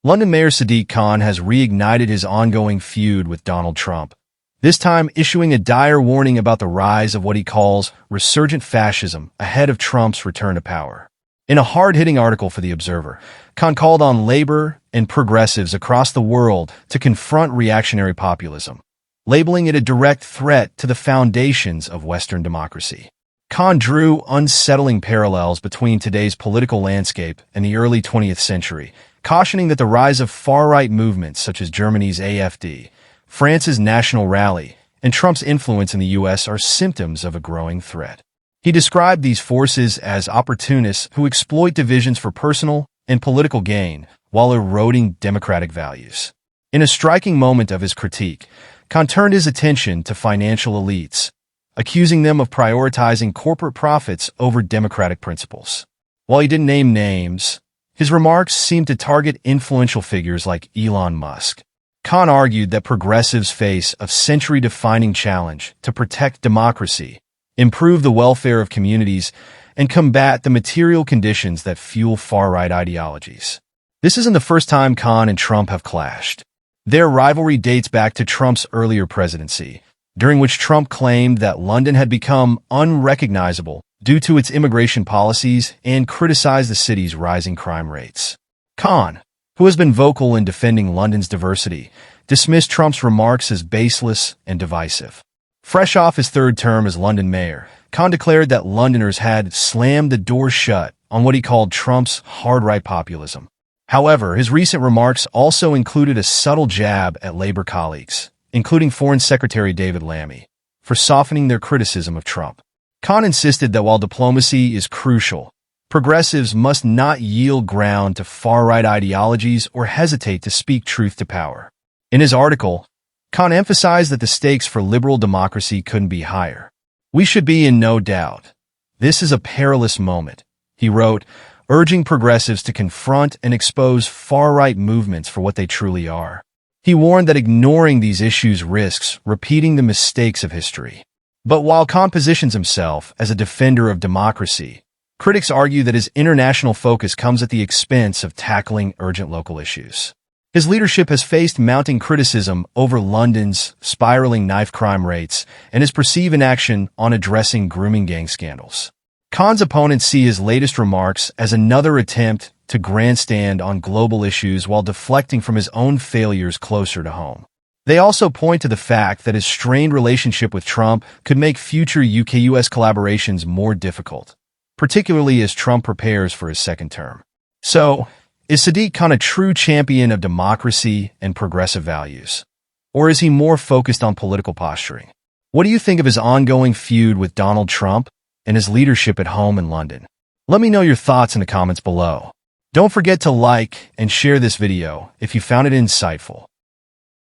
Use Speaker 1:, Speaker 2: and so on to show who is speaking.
Speaker 1: London Mayor Sadiq Khan has reignited his ongoing feud with Donald Trump, this time issuing a dire warning about the rise of what he calls resurgent fascism ahead of Trump's return to power. In a hard-hitting article for The Observer, Khan called on labor and progressives across the world to confront reactionary populism, labeling it a direct threat to the foundations of Western democracy. Khan drew unsettling parallels between today's political landscape and the early 20th century, cautioning that the rise of far-right movements such as Germany's AfD, France's National Rally, and Trump's influence in the U.S. are symptoms of a growing threat. He described these forces as opportunists who exploit divisions for personal and political gain while eroding democratic values. In a striking moment of his critique, Khan turned his attention to financial elites, accusing them of prioritizing corporate profits over democratic principles. While he didn't name names, his remarks seemed to target influential figures like Elon Musk. Khan argued that progressives face a century-defining challenge to protect democracy, improve the welfare of communities, and combat the material conditions that fuel far-right ideologies. This isn't the first time Khan and Trump have clashed. Their rivalry dates back to Trump's earlier presidency, during which Trump claimed that London had become unrecognizable due to its immigration policies and criticized the city's rising crime rates. Khan, who has been vocal in defending London's diversity, dismissed Trump's remarks as baseless and divisive. Fresh off his third term as London mayor, Khan declared that Londoners had slammed the door shut on what he called Trump's hard-right populism. However, his recent remarks also included a subtle jab at Labour colleagues, including Foreign Secretary David Lammy, for softening their criticism of Trump. Khan insisted that while diplomacy is crucial, progressives must not yield ground to far-right ideologies or hesitate to speak truth to power. In his article, Khan emphasized that the stakes for liberal democracy couldn't be higher. "We should be in no doubt. This is a perilous moment," he wrote, urging progressives to confront and expose far-right movements for what they truly are. He warned that ignoring these issues risks repeating the mistakes of history. But while Khan positions himself as a defender of democracy, critics argue that his international focus comes at the expense of tackling urgent local issues. His leadership has faced mounting criticism over London's spiraling knife crime rates and his perceived inaction on addressing grooming gang scandals. Khan's opponents see his latest remarks as another attempt to grandstand on global issues while deflecting from his own failures closer to home. They also point to the fact that his strained relationship with Trump could make future UK-US collaborations more difficult, particularly as Trump prepares for his second term. So, is Sadiq Khan a true champion of democracy and progressive values? Or is he more focused on political posturing? What do you think of his ongoing feud with Donald Trump and his leadership at home in London? Let me know your thoughts in the comments below. Don't forget to like and share this video if you found it insightful.